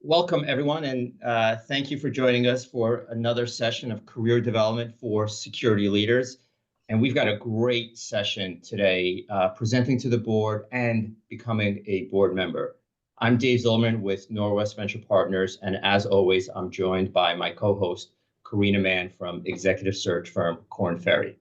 Welcome, everyone, and thank you for joining us for another session of career development for security leaders. And we've got a great session today, presenting to the board and becoming a board member. I'm Dave Zillman with Norwest Venture Partners, and as always, I'm joined by my co-host, Karina Mann from executive search firm Korn Ferry.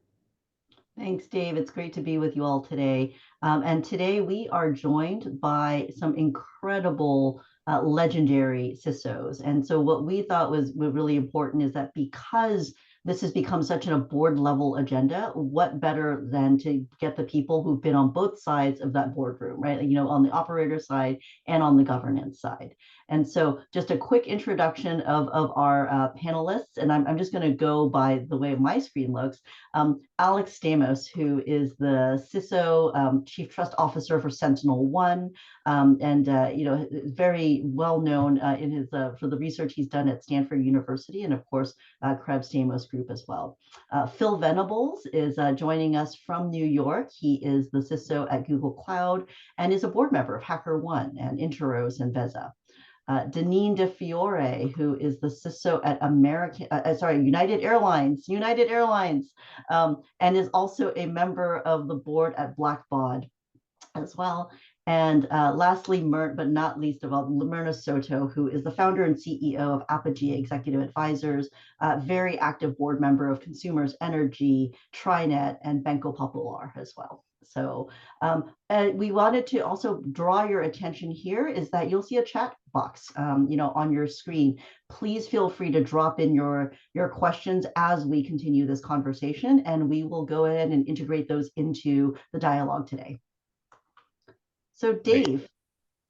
Thanks, Dave. It's great to be with you all today. And today we are joined by some incredible legendary CISOs. And so what we thought was really important is that because this has become such a board level agenda, what better than to get the people who've been on both sides of that boardroom, right? You know, on the operator side and on the governance side. And so just a quick introduction of our panelists, and I'm just going to go by the way my screen looks. Alex Stamos, who is the CISO Chief Trust Officer for SentinelOne, and very well known in his for the research he's done at Stanford University, and of course Krebs Stamos Group as well. Phil Venables is joining us from New York. He is the CISO at Google Cloud and is a board member of HackerOne and Interos and Veza. Deneen DeFiore, who is the CISO at United Airlines, and is also a member of the board at Blackbaud as well. And lastly, but not least of all, Myrna Soto, who is the founder and CEO of Apogee Executive Advisors, very active board member of Consumers Energy, TriNet, and Banco Popular as well. So we wanted to also draw your attention here is that you'll see a chat box, on your screen. Please feel free to drop in your questions as we continue this conversation, and we will go ahead and integrate those into the dialogue today. So Dave.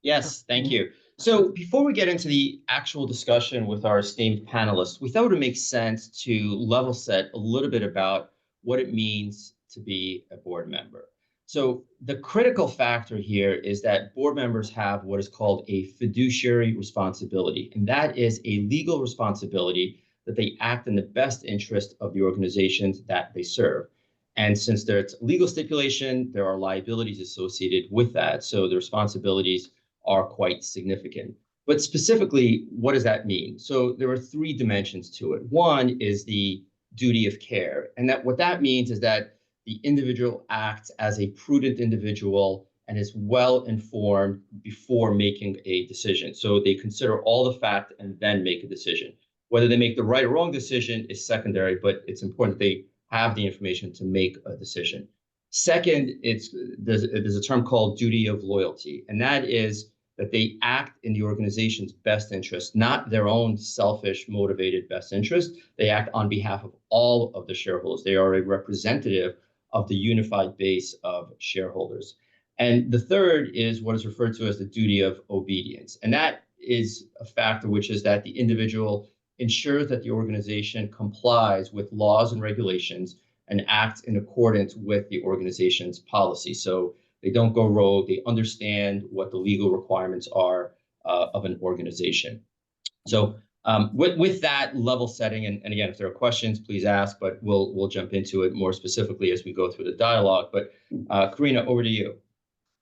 Yes, thank you. So before we get into the actual discussion with our esteemed panelists, we thought it would make sense to level set a little bit about what it means to be a board member. So the critical factor here is that board members have what is called a fiduciary responsibility, and that is a legal responsibility that they act in the best interest of the organizations that they serve. And since there's legal stipulation, there are liabilities associated with that. So the responsibilities are quite significant. But specifically, what does that mean? So there are three dimensions to it. One is the duty of care. And what that means is that the individual acts as a prudent individual and is well informed before making a decision. So they consider all the facts and then make a decision. Whether they make the right or wrong decision is secondary, but it's important that they have the information to make a decision. Second, there's a term called duty of loyalty, and that is that they act in the organization's best interest, not their own selfish, motivated best interest. They act on behalf of all of the shareholders. They are a representative of the unified base of shareholders. And the third is what is referred to as the duty of obedience. And that is a factor which is that the individual ensures that the organization complies with laws and regulations and acts in accordance with the organization's policy. So they don't go rogue, they understand what the legal requirements are of an organization. So with that level setting, and again, if there are questions, please ask, but we'll jump into it more specifically as we go through the dialogue. But Karina, over to you.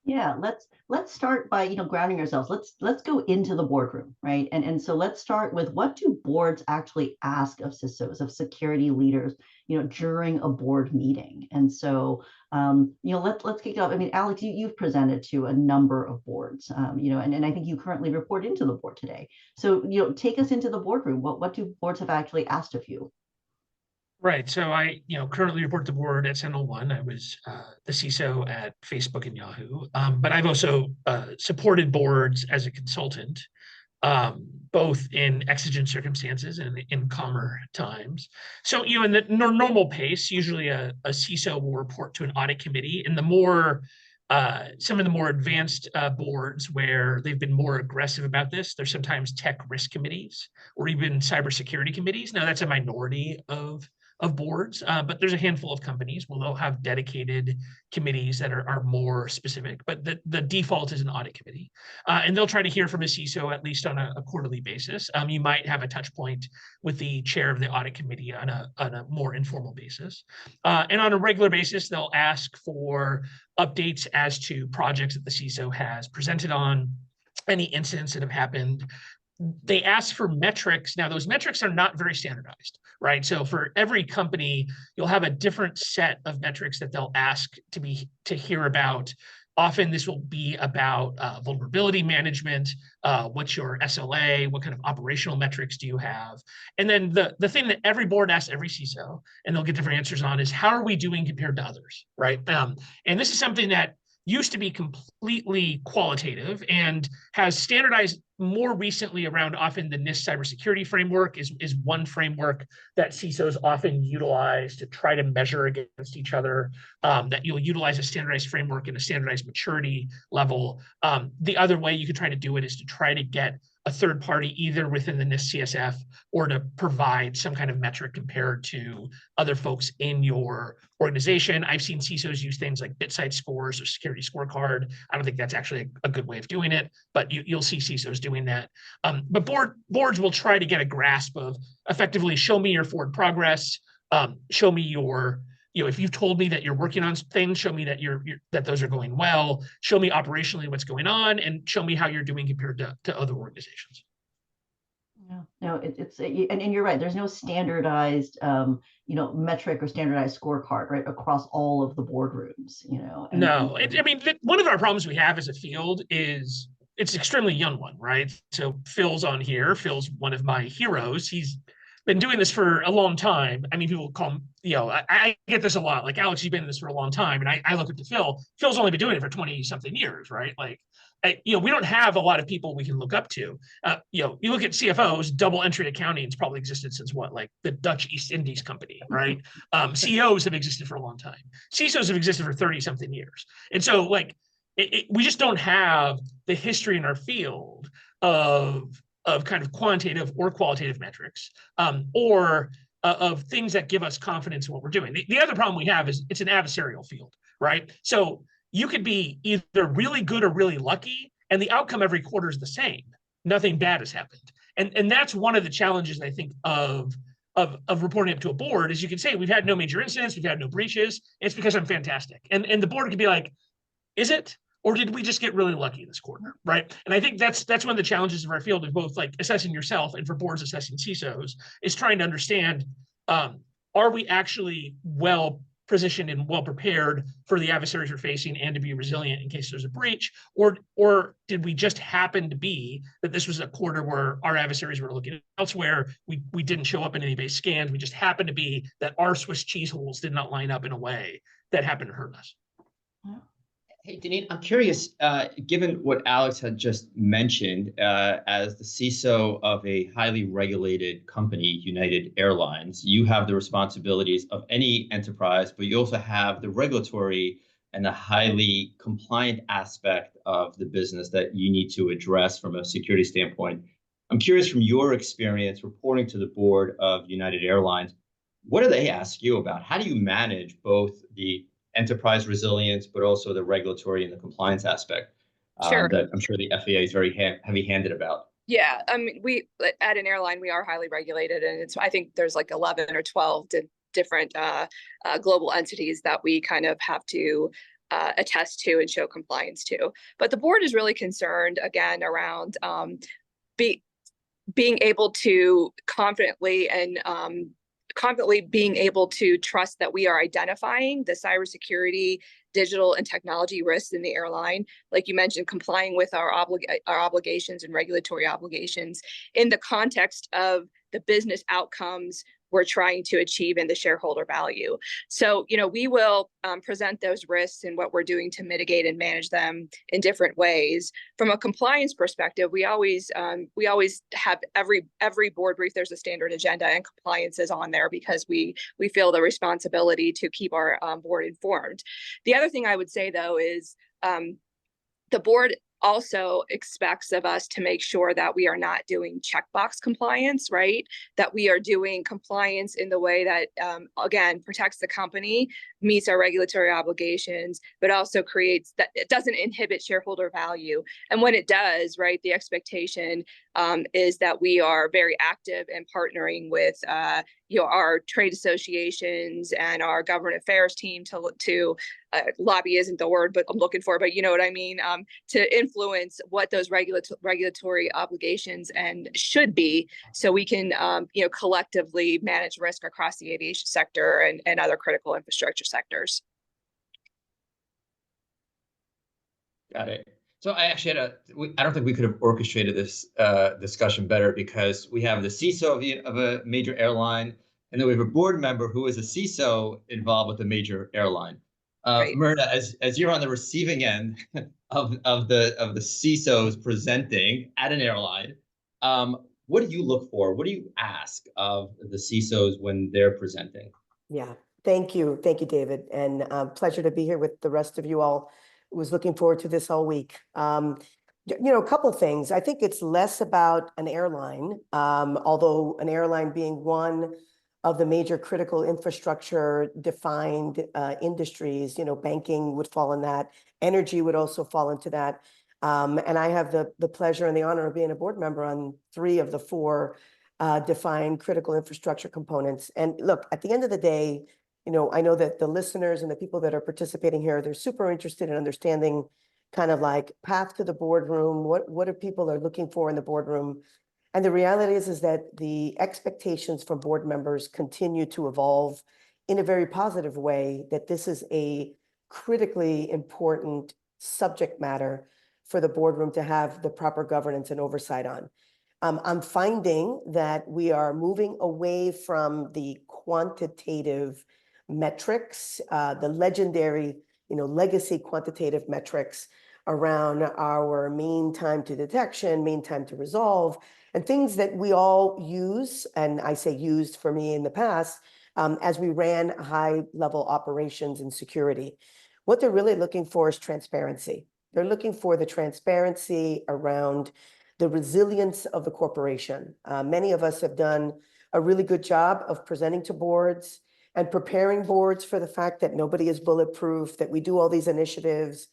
Yeah, let's start by grounding ourselves. Let's go into the boardroom, right? And so let's start with, what do boards actually ask of CISOs, of security leaders, during a board meeting? And so let's kick it off. I mean, Alex, you've presented to a number of boards, and I think you currently report into the board today. So take us into the boardroom. What do boards have actually asked of you? Right. So I, currently report to the board at SentinelOne. I was the CISO at Facebook and Yahoo, but I've also supported boards as a consultant, both in exigent circumstances and in calmer times. So, in the normal pace, usually a CISO will report to an audit committee, and some of the more advanced boards where they've been more aggressive about this, there's sometimes tech risk committees or even cybersecurity committees. Now, that's a minority of boards, but there's a handful of companies where they'll have dedicated committees that are more specific, but the default is an audit committee. And they'll try to hear from a CISO at least on a quarterly basis. You might have a touch point with the chair of the audit committee on a more informal basis. And on a regular basis, they'll ask for updates as to projects that the CISO has presented on, any incidents that have happened, they ask for metrics. Now, those metrics are not very standardized, right? So for every company, you'll have a different set of metrics that they'll ask to hear about. Often this will be about vulnerability management, what's your SLA, what kind of operational metrics do you have? And then the thing that every board asks every CISO, and they'll get different answers on, is how are we doing compared to others, right? And this is something that used to be completely qualitative and has standardized more recently around often the NIST cybersecurity framework is one framework that CISOs often utilize to try to measure against each other, that you'll utilize a standardized framework and a standardized maturity level. The other way you could try to do it is to try to get a third party either within the NIST CSF or to provide some kind of metric compared to other folks in your organization. I've seen CISOs use things like BitSight scores or security scorecard. I don't think that's actually a good way of doing it, but you'll see CISOs doing that. But boards will try to get a grasp of effectively show me your forward progress, show me your, if you've told me that you're working on things, show me that that those are going well, show me operationally what's going on, and show me how you're doing compared to other organizations. Yeah, no, and you're right. There's no standardized, metric or standardized scorecard, right, across all of the boardrooms, No, I mean, one of our problems we have as a field is it's an extremely young one, right? So Phil's on here. Phil's one of my heroes. He's been doing this for a long time. I mean, people call him, I get this a lot. Like, Alex, you've been in this for a long time. And I look up to Phil. Phil's only been doing it for 20 something years, right? Like, we don't have a lot of people we can look up to. You look at CFOs, double entry accounting has probably existed since what, like the Dutch East Indies Company, right? CEOs have existed for a long time. CISOs have existed for 30 something years. And so like, we just don't have the history in our field of kind of quantitative or qualitative metrics, or of things that give us confidence in what we're doing. The other problem we have is it's an adversarial field, right? So you could be either really good or really lucky, and the outcome every quarter is the same. Nothing bad has happened. And that's one of the challenges, I think, of reporting up to a board, is you can say, we've had no major incidents, we've had no breaches. It's because I'm fantastic. And the board could be like, is it? Or did we just get really lucky this quarter, right? And I think that's one of the challenges of our field, is both like assessing yourself and for boards assessing CISOs, is trying to understand, are we actually well positioned and well prepared for the adversaries we're facing and to be resilient in case there's a breach? Or did we just happen to be that this was a quarter where our adversaries were looking elsewhere? We didn't show up in anybody's scans. We just happened to be that our Swiss cheese holes did not line up in a way that happened to hurt us. Yeah. Hey, Deneen, I'm curious, given what Alex had just mentioned, as the CISO of a highly regulated company, United Airlines, you have the responsibilities of any enterprise, but you also have the regulatory and the highly compliant aspect of the business that you need to address from a security standpoint. I'm curious, from your experience reporting to the board of United Airlines, what do they ask you about? How do you manage both the enterprise resilience, but also the regulatory and the compliance aspect Sure. that I'm sure the FAA is very heavy-handed about? Yeah, I mean, we at an airline, we are highly regulated, and I think there's like 11 or 12 different global entities that we kind of have to attest to and show compliance to. But the board is really concerned, again, around being able to confidently being able to trust that we are identifying the cybersecurity, digital, and technology risks in the airline. Like you mentioned, complying with our obligations and regulatory obligations in the context of the business outcomes we're trying to achieve in the shareholder value. So, we will present those risks and what we're doing to mitigate and manage them in different ways. From a compliance perspective, we always have every board brief, there's a standard agenda, and compliance is on there because we feel the responsibility to keep our board informed. The other thing I would say, though, is the board also expects of us to make sure that we are not doing checkbox compliance, right? That we are doing compliance in the way that, again, protects the company, meets our regulatory obligations, but also creates that it doesn't inhibit shareholder value. And when it does, right, the expectation is that we are very active in partnering with our trade associations and our government affairs team to lobby isn't the word, but I'm looking for, but you know what I mean, to influence what those regulatory obligations and should be, so we can collectively manage risk across the aviation sector and other critical infrastructure sectors. Got it. So I actually I don't think we could have orchestrated this discussion better, because we have the CISO of a major airline, and then we have a board member who is a CISO involved with a major airline. Right. Myrna, as you're on the receiving end of the CISOs presenting at an airline, what do you look for? What do you ask of the CISOs when they're presenting? Yeah, thank you, David, and pleasure to be here with the rest of you all. Was looking forward to this all week. A couple of things. I think it's less about an airline, although an airline being one of the major critical infrastructure defined industries, banking would fall in that, energy would also fall into that. And I have the pleasure and the honor of being a board member on 3 of the 4 defined critical infrastructure components. And look, at the end of the day, I know that the listeners and the people that are participating here, they're super interested in understanding kind of like path to the boardroom, what are people are looking for in the boardroom. And the reality is that the expectations from board members continue to evolve in a very positive way, that this is a critically important subject matter for the boardroom to have the proper governance and oversight on. I'm finding that we are moving away from the quantitative metrics, the legendary, legacy quantitative metrics around our mean time to detection, mean time to resolve, and things that we all use, and I say used for me in the past, as we ran high-level operations and security. What they're really looking for is transparency. They're looking for the transparency around the resilience of the corporation. Many of us have done a really good job of presenting to boards and preparing boards for the fact that nobody is bulletproof, that we do all these initiatives,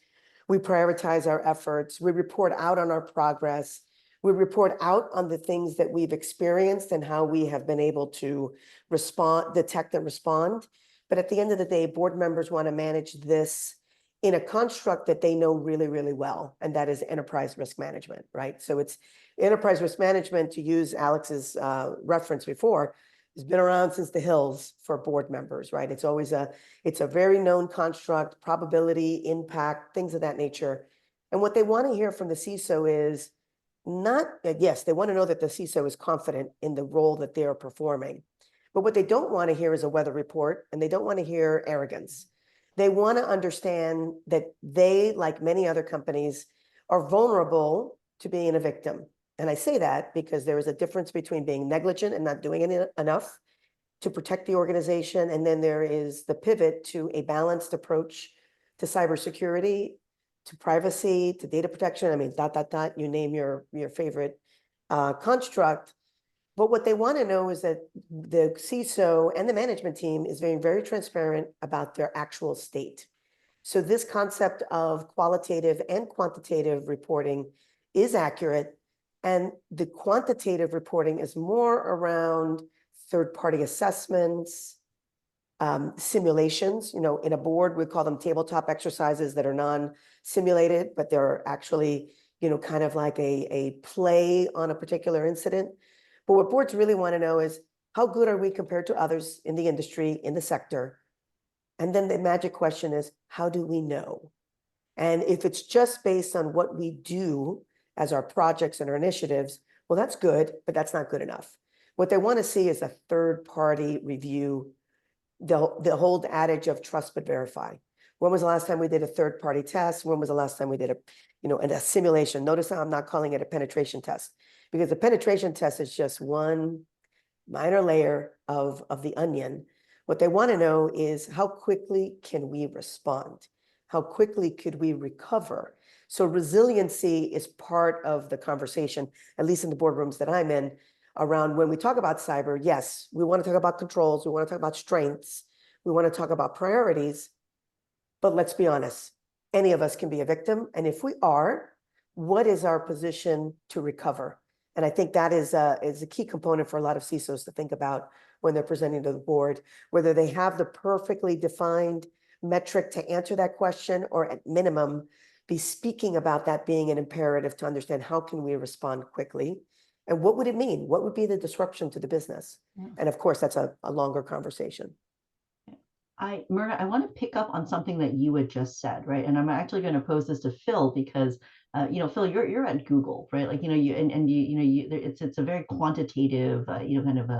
we prioritize our efforts, we report out on our progress, we report out on the things that we've experienced and how we have been able to detect and respond. But at the end of the day, board members want to manage this in a construct that they know really, really well, and that is enterprise risk management, right? So it's enterprise risk management, to use Alex's reference before, has been around since the hills for board members, right? It's a very known construct, probability, impact, things of that nature. And what they want to hear from the CISO is yes, they want to know that the CISO is confident in the role that they are performing. But what they don't want to hear is a weather report, and they don't want to hear arrogance. They want to understand that they, like many other companies, are vulnerable to being a victim. And I say that because there is a difference between being negligent and not doing enough to protect the organization. And then there is the pivot to a balanced approach to cybersecurity, to privacy, to data protection. I mean, you name your favorite construct. But what they want to know is that the CISO and the management team is being very transparent about their actual state. So this concept of qualitative and quantitative reporting is accurate. And the quantitative reporting is more around third-party assessments, simulations. In a board, we call them tabletop exercises that are non-simulated, but they're actually, kind of like a play on a particular incident. But what boards really want to know is, how good are we compared to others in the industry, in the sector? And then the magic question is, how do we know? And if it's just based on what we do as our projects and our initiatives, well, that's good, but that's not good enough. What they want to see is a third-party review, the whole adage of trust but verify. When was the last time we did a third-party test? When was the last time we did a simulation? Notice how I'm not calling it a penetration test, because the penetration test is just one minor layer of the onion. What they want to know is, how quickly can we respond? How quickly could we recover? So resiliency is part of the conversation, at least in the boardrooms that I'm in, around when we talk about cyber. Yes, we want to talk about controls. We want to talk about strengths. We want to talk about priorities. But let's be honest, any of us can be a victim. And if we are, what is our position to recover? And I think that is a key component for a lot of CISOs to think about when they're presenting to the board, whether they have the perfectly defined metric to answer that question, or at minimum, be speaking about that being an imperative to understand how can we respond quickly, and what would it mean? What would be the disruption to the business? Yeah. And of course, that's a longer conversation. Myrna, I want to pick up on something that you had just said, right? And I'm actually going to pose this to Phil because, Phil, you're at Google, right? Like, it's a very quantitative, kind of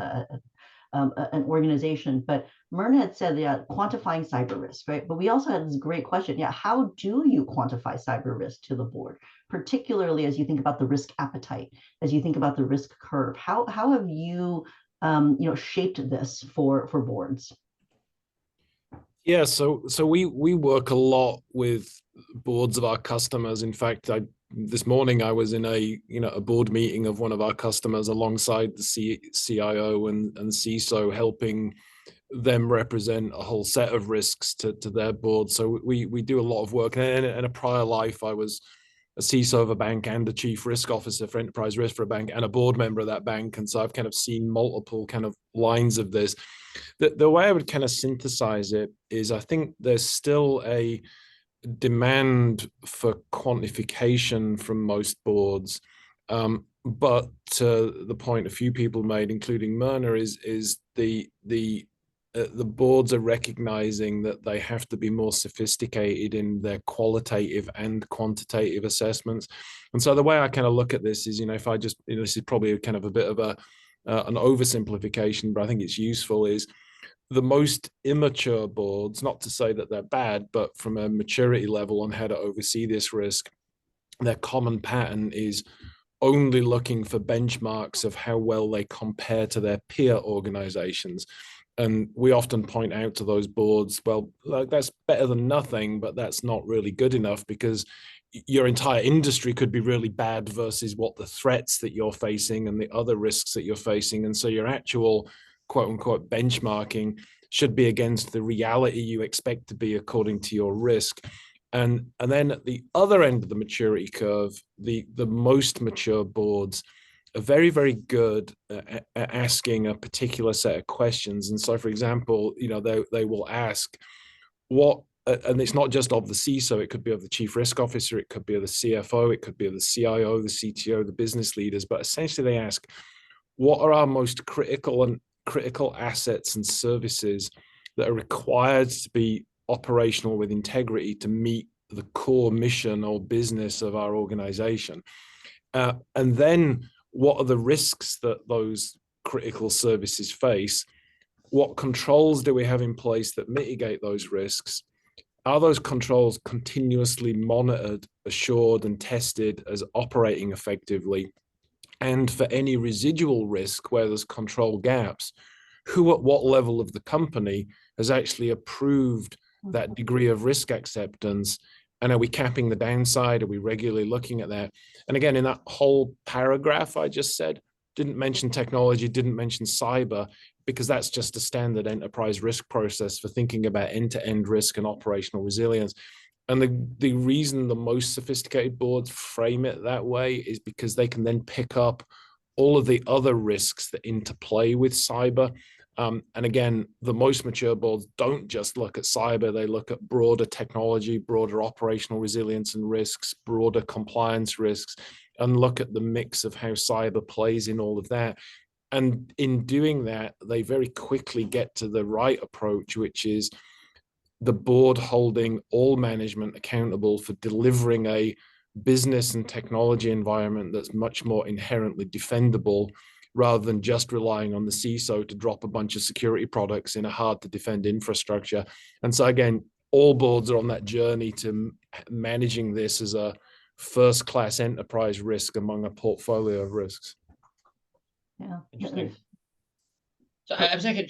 an organization. But Myrna had said, yeah, quantifying cyber risk, right? But we also had this great question, yeah, how do you quantify cyber risk to the board, particularly as you think about the risk appetite, as you think about the risk curve? How have you, shaped this for boards? Yeah, so we work a lot with boards of our customers. In fact, this morning I was in a board meeting of one of our customers alongside the CIO and CISO, helping them represent a whole set of risks to their board. So we do a lot of work. And in a prior life, I was a CISO of a bank and a chief risk officer for enterprise risk for a bank and a board member of that bank. And so I've kind of seen multiple kind of lines of this. The way I would kind of synthesize it is I think there's still a demand for quantification from most boards. But to the point a few people made, including Myrna, is the boards are recognizing that they have to be more sophisticated in their qualitative and quantitative assessments. And so the way I kind of look at this is, if I just, this is probably kind of a bit of an oversimplification, but I think it's useful, is the most immature boards, not to say that they're bad, but from a maturity level on how to oversee this risk, their common pattern is only looking for benchmarks of how well they compare to their peer organizations. And we often point out to those boards, well, that's better than nothing, but that's not really good enough, because your entire industry could be really bad versus what the threats that you're facing and the other risks that you're facing. And so your actual quote unquote benchmarking should be against the reality you expect to be according to your risk. And then at the other end of the maturity curve, the most mature boards are very, very good at asking a particular set of questions. And so, for example, they will ask what, and it's not just of the CISO, it could be of the chief risk officer, it could be of the CFO, it could be of the CIO, the CTO, the business leaders, but essentially they ask, what are our most critical assets and services that are required to be operational with integrity to meet the core mission or business of our organization? And then what are the risks that those critical services face? What controls do we have in place that mitigate those risks? Are those controls continuously monitored, assured, and tested as operating effectively? And for any residual risk where there's control gaps, who at what level of the company has actually approved that degree of risk acceptance? And are we capping the downside? Are we regularly looking at that? And again, in that whole paragraph I just said, didn't mention technology, didn't mention cyber, because that's just a standard enterprise risk process for thinking about end-to-end risk and operational resilience. And the reason the most sophisticated boards frame it that way is because they can then pick up all of the other risks that interplay with cyber. And again, the most mature boards don't just look at cyber, they look at broader technology, broader operational resilience and risks, broader compliance risks, and look at the mix of how cyber plays in all of that. And in doing that, they very quickly get to the right approach, which is the board holding all management accountable for delivering a business and technology environment that's much more inherently defendable, rather than just relying on the CISO to drop a bunch of security products in a hard to defend infrastructure. And so again, all boards are on that journey to managing this as a first-class enterprise risk among a portfolio of risks. Yeah. Interesting. So I was actually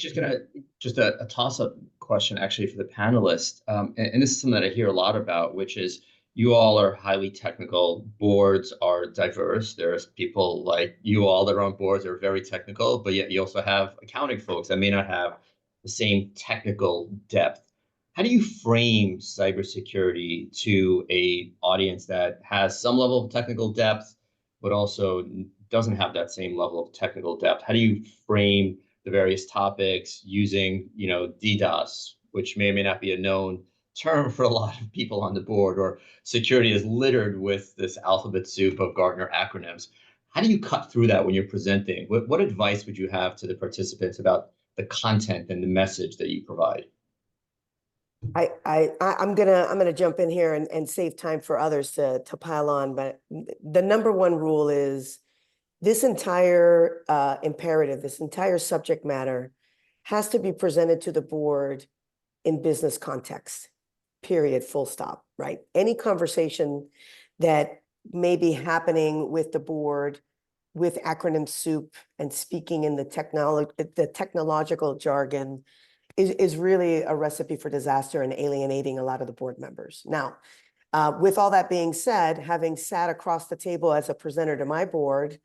just a toss-up question actually for the panelists. And this is something that I hear a lot about, which is you all are highly technical, boards are diverse. There's people like you all that are on boards that are very technical, but yet you also have accounting folks that may not have the same technical depth. How do you frame cybersecurity to an audience that has some level of technical depth, but also doesn't have that same level of technical depth? How do you frame the various topics using, DDoS, which may or may not be a known term for a lot of people on the board, or security is littered with this alphabet soup of Gartner acronyms? How do you cut through that when you're presenting? What advice would you have to the participants about the content and the message that you provide? I'm gonna jump in here and save time for others to pile on, but the number one rule is this entire imperative, this entire subject matter has to be presented to the board in business context, period, full stop, right? Any conversation that may be happening with the board with acronym soup and speaking in the technological jargon is really a recipe for disaster and alienating a lot of the board members. Now, with all that being said, having sat across the table as a presenter to my board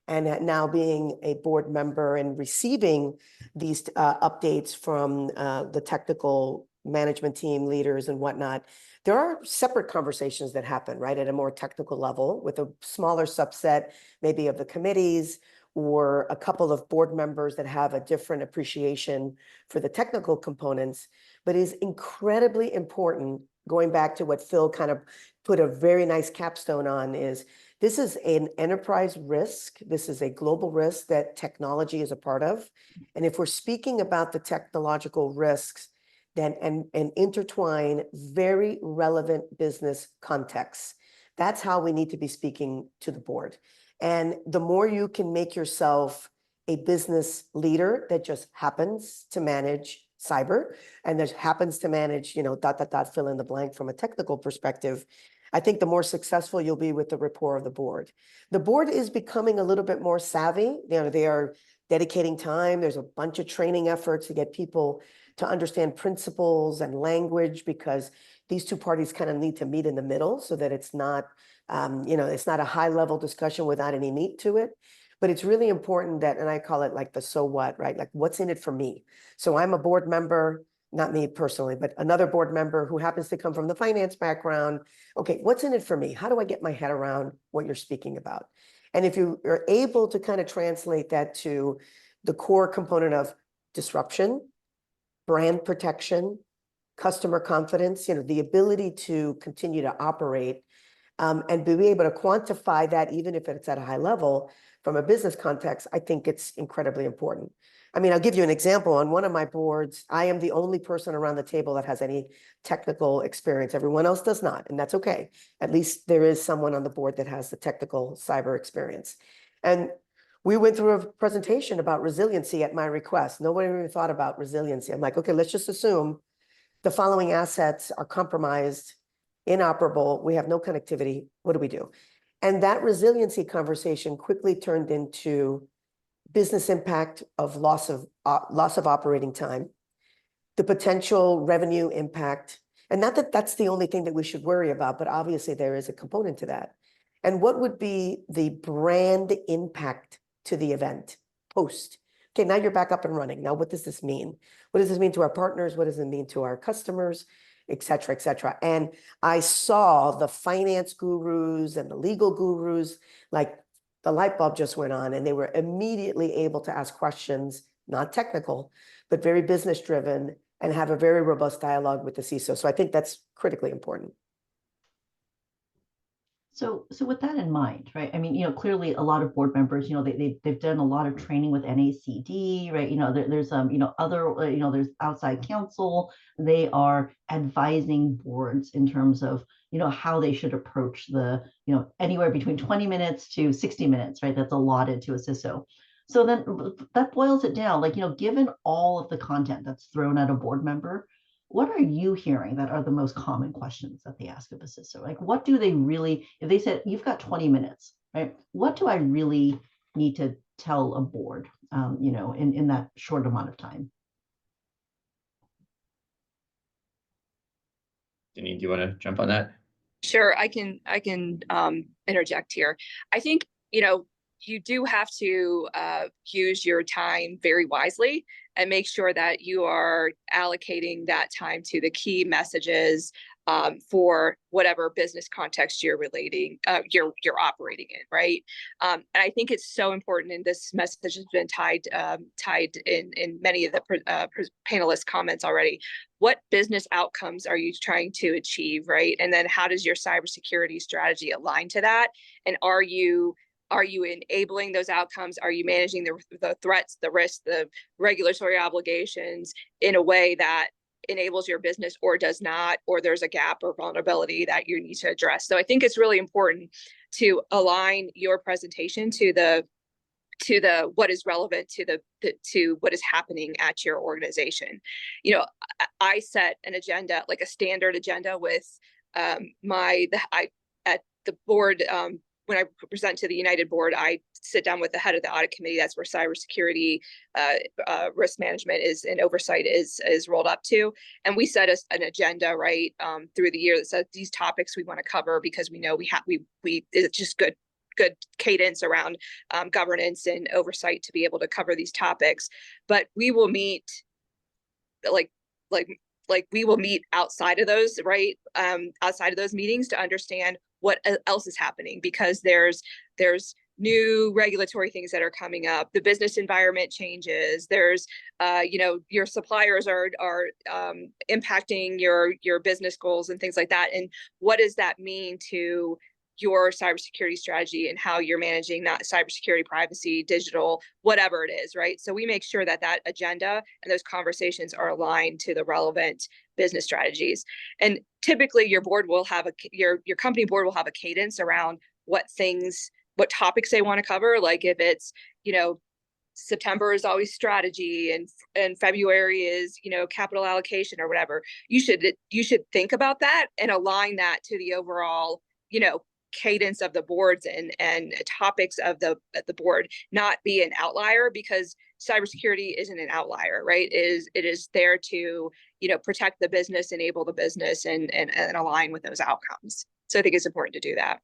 and now being a board member and receiving these updates from the technical management team leaders and whatnot, there are separate conversations that happen, right, at a more technical level with a smaller subset, maybe of the committees, or a couple of board members that have a different appreciation for the technical components. But it is incredibly important, going back to what Phil kind of put a very nice capstone on, is this is an enterprise risk. This is a global risk that technology is a part of. And if we're speaking about the technological risks, then and intertwine very relevant business contexts, that's how we need to be speaking to the board. And the more you can make yourself a business leader that just happens to manage cyber and that happens to manage, fill in the blank from a technical perspective, I think the more successful you'll be with the rapport of the board. The board is becoming a little bit more savvy. They are dedicating time. There's a bunch of training efforts to get people to understand principles and language, because these two parties kind of need to meet in the middle so that it's not, it's not a high level discussion without any meat to it. But it's really important that, and I call it like the so what, right? Like, what's in it for me? So I'm a board member, not me personally, but another board member who happens to come from the finance background. Okay, what's in it for me? How do I get my head around what you're speaking about? And if you are able to kind of translate that to the core component of disruption, brand protection, customer confidence, the ability to continue to operate and be able to quantify that, even if it's at a high level from a business context, I think it's incredibly important. I mean, I'll give you an example. On one of my boards, I am the only person around the table that has any technical experience. Everyone else does not, and that's okay. At least there is someone on the board that has the technical cyber experience. And we went through a presentation about resiliency at my request. Nobody even thought about resiliency. I'm like, okay, let's just assume the following assets are compromised, inoperable, we have no connectivity. What do we do? And that resiliency conversation quickly turned into business impact of loss of operating time, the potential revenue impact. And not that that's the only thing that we should worry about, but obviously there is a component to that. And what would be the brand impact to the event post? Okay, now you're back up and running. Now, what does this mean? What does this mean to our partners? What does it mean to our customers, et cetera, et cetera? And I saw the finance gurus and the legal gurus, like the light bulb just went on, and they were immediately able to ask questions, not technical, but very business driven, and have a very robust dialogue with the CISO. So I think that's critically important. So with that in mind, right? I mean, clearly a lot of board members, they've done a lot of training with NACD, right? There's other, there's outside counsel. They are advising boards in terms of, how they should approach the, anywhere between 20 minutes to 60 minutes, right? That's allotted to a CISO. So then that boils it down, like, given all of the content that's thrown at a board member, what are you hearing that are the most common questions that they ask of a CISO? Like, what do they really, if they said, you've got 20 minutes, right? What do I really need to tell a board, in that short amount of time? Janine, do you want to jump on that? Sure, I can interject here. I think, you do have to use your time very wisely and make sure that you are allocating that time to the key messages for whatever business context you're you're operating in, right? And I think it's so important, and this message has been tied in many of the panelists' comments already. What business outcomes are you trying to achieve, right? And then how does your cybersecurity strategy align to that? And are you enabling those outcomes? Are you managing the threats, the risks, the regulatory obligations in a way that enables your business or does not, or there's a gap or vulnerability that you need to address? So I think it's really important to align your presentation to the what is relevant to what is happening at your organization. You know, I set an agenda, like a standard agenda with at the board. When I present to the United board, I sit down with the head of the audit committee. That's where cybersecurity risk management is and oversight is rolled up to. And we set an agenda, right, through the year that says these topics we want to cover, because we know it's just good cadence around governance and oversight to be able to cover these topics. But we will meet we will meet outside of those, right? Outside of those meetings to understand what else is happening, because there's new regulatory things that are coming up. The business environment changes. There's, your suppliers are impacting your business goals and things like that. And what does that mean to your cybersecurity strategy and how you're managing that cybersecurity, privacy, digital, whatever it is, right? So we make sure that agenda and those conversations are aligned to the relevant business strategies. And typically your board will have your company board will have a cadence around what topics they want to cover. Like if it's, September is always strategy and February is, capital allocation or whatever. You should think about that and align that to the overall, cadence of the boards and topics of the board, not be an outlier, because cybersecurity isn't an outlier, right? It is there to, protect the business, enable the business, and align with those outcomes. So I think it's important to do that.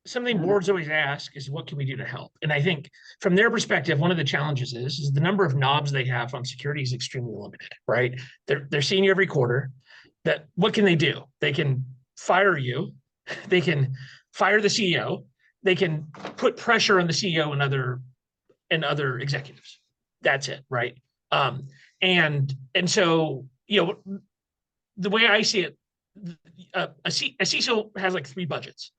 Something boards always ask is, what can we do to help? And I think from their perspective, one of the challenges is the number of knobs they have on security is extremely limited, right? They're seeing you every quarter. That what can they do? They can fire you, they can fire the CEO, they can put pressure on the CEO and other executives. That's it, right? And so, the way I see it, a CISO has like 3 budgets.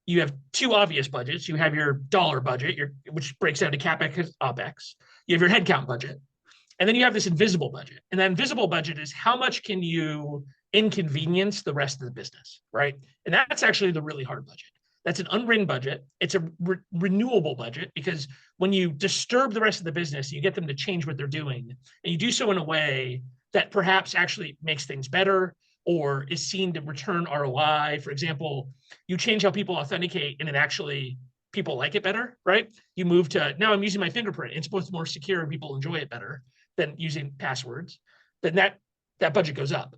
You have 2 obvious budgets. You have your dollar budget, which breaks down to CapEx, OpEx. You have your headcount budget. And then you have this invisible budget. And that invisible budget is how much can you inconvenience the rest of the business, right? And that's actually the really hard budget. That's an unwritten budget. It's a renewable budget, because when you disturb the rest of the business, you get them to change what they're doing, and you do so in a way that perhaps actually makes things better or is seen to return ROI. For example, you change how people authenticate and it actually, people like it better, right? You move to, now I'm using my fingerprint. It's both more secure and people enjoy it better than using passwords. Then that budget goes up.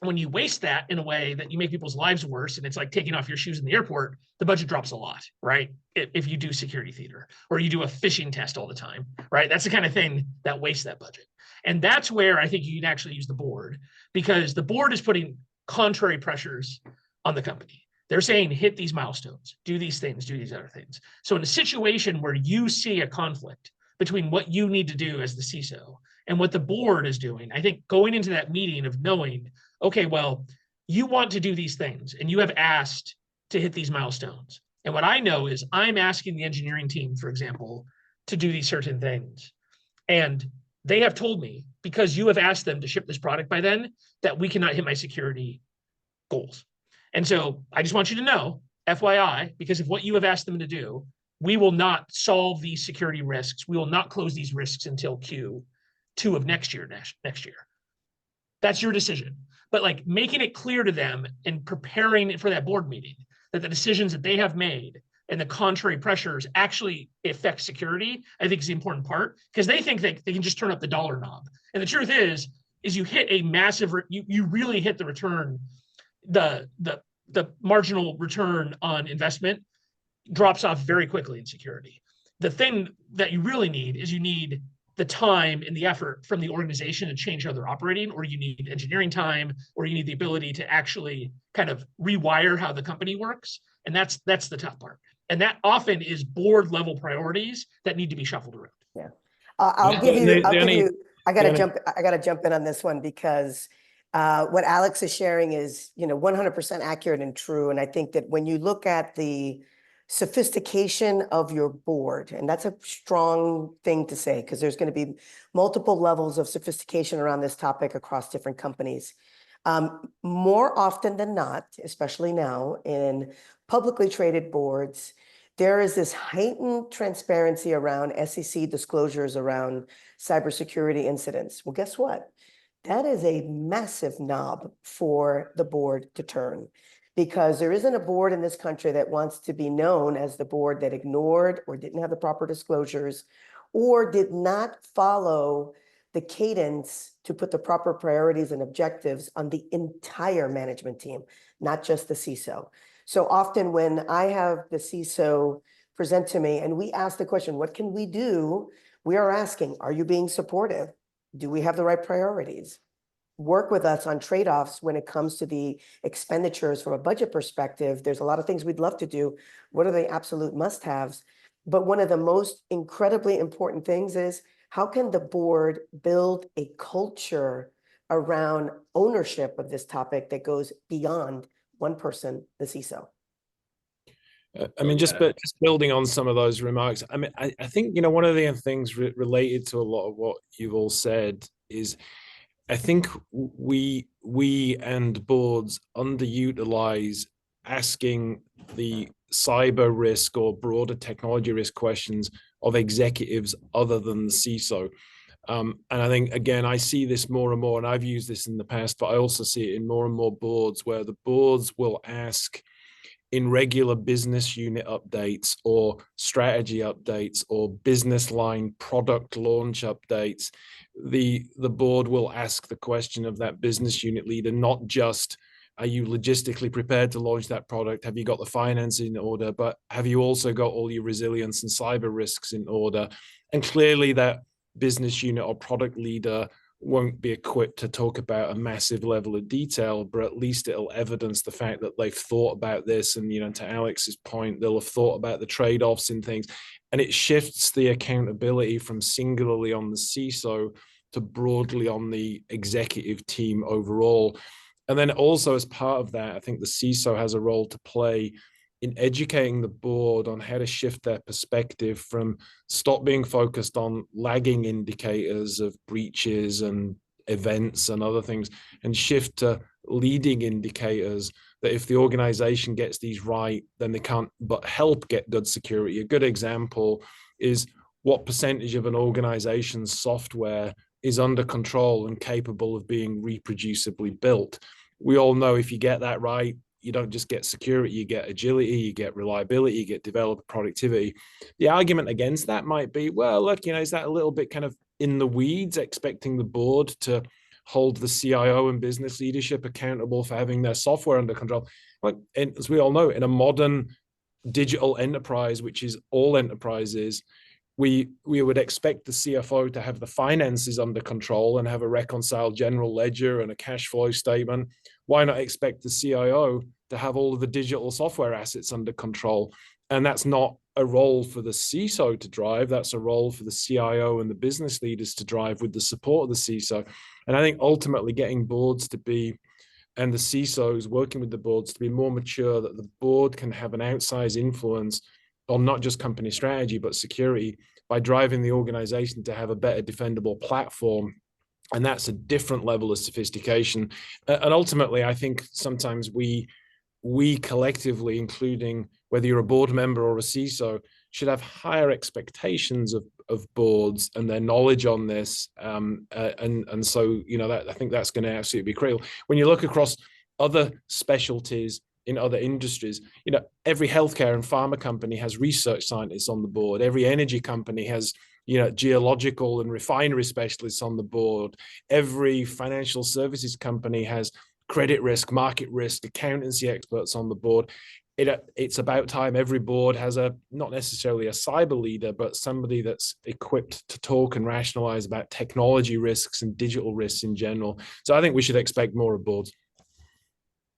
When you waste that in a way that you make people's lives worse, and it's like taking off your shoes in the airport, the budget drops a lot, right? If you do security theater or you do a phishing test all the time, right? That's the kind of thing that wastes that budget. And that's where I think you can actually use the board, because the board is putting contrary pressures on the company. They're saying, hit these milestones, do these things, do these other things. So in a situation where you see a conflict between what you need to do as the CISO and what the board is doing, I think going into that meeting of knowing, okay, well, you want to do these things and you have asked to hit these milestones. And what I know is I'm asking the engineering team, for example, to do these certain things. And they have told me, because you have asked them to ship this product by then, that we cannot hit my security goals. And so I just want you to know, FYI, because of what you have asked them to do, we will not solve these security risks. We will not close these risks until Q2 of next year. That's your decision. But like making it clear to them and preparing for that board meeting that the decisions that they have made and the contrary pressures actually affect security, I think is the important part, because they think they can just turn up the dollar knob. And the truth is you hit a massive, you really hit the return, the marginal return on investment drops off very quickly in security. The thing that you really need is you need the time and the effort from the organization to change how they're operating, or you need engineering time, or you need the ability to actually kind of rewire how the company works. And that's the tough part. And that often is board level priorities that need to be shuffled around. Yeah. I'll give you, I gotta jump in on this one because what Alex is sharing is, 100% accurate and true. And I think that when you look at the sophistication of your board, and that's a strong thing to say, because there's going to be multiple levels of sophistication around this topic across different companies. More often than not, especially now in publicly traded boards, there is this heightened transparency around SEC disclosures around cybersecurity incidents. Well, guess what? That is a massive knob for the board to turn, because there isn't a board in this country that wants to be known as the board that ignored or didn't have the proper disclosures or did not follow the cadence to put the proper priorities and objectives on the entire management team, not just the CISO. So often when I have the CISO present to me and we ask the question, what can we do? We are asking, are you being supportive? Do we have the right priorities? Work with us on trade-offs when it comes to the expenditures from a budget perspective. There's a lot of things we'd love to do. What are the absolute must-haves? But one of the most incredibly important things is, how can the board build a culture around ownership of this topic that goes beyond one person, the CISO? I mean, just building on some of those remarks. I mean, I think, one of the things related to a lot of what you've all said is, I think we and boards underutilize asking the cyber risk or broader technology risk questions of executives other than the CISO. And I think, again, I see this more and more, and I've used this in the past, but I also see it in more and more boards where the boards will ask in regular business unit updates or strategy updates or business line product launch updates, the board will ask the question of that business unit leader, not just, are you logistically prepared to launch that product? Have you got the finance in order? But have you also got all your resilience and cyber risks in order? And clearly that business unit or product leader won't be equipped to talk about a massive level of detail, but at least it'll evidence the fact that they've thought about this. And, to Alex's point, they'll have thought about the trade-offs in things. And it shifts the accountability from singularly on the CISO to broadly on the executive team overall. And then also as part of that, I think the CISO has a role to play in educating the board on how to shift their perspective from stop being focused on lagging indicators of breaches and events and other things, and shift to leading indicators that if the organization gets these right, then they can't but help get good security. A good example is what percentage of an organization's software is under control and capable of being reproducibly built. We all know if you get that right, you don't just get security, you get agility, you get reliability, you get developer productivity. The argument against that might be, well, look, is that a little bit kind of in the weeds, expecting the board to hold the CIO and business leadership accountable for having their software under control? Like, and as we all know, in a modern digital enterprise, which is all enterprises, we would expect the CFO to have the finances under control and have a reconciled general ledger and a cash flow statement. Why not expect the CIO to have all of the digital software assets under control? And that's not a role for the CISO to drive. That's a role for the CIO and the business leaders to drive with the support of the CISO. And I think ultimately getting boards to be, and the CISOs working with the boards to be more mature, that the board can have an outsized influence on not just company strategy, but security, by driving the organization to have a better defendable platform. And that's a different level of sophistication. And ultimately, I think sometimes we collectively, including whether you're a board member or a CISO, should have higher expectations of boards and their knowledge on this. And so, that I think that's going to absolutely be critical. When you look across other specialties in other industries, every healthcare and pharma company has research scientists on the board. Every energy company has, geological and refinery specialists on the board. Every financial services company has credit risk, market risk, accountancy experts on the board. it's about time every board has not necessarily a cyber leader, but somebody that's equipped to talk and rationalize about technology risks and digital risks in general. So I think we should expect more of boards.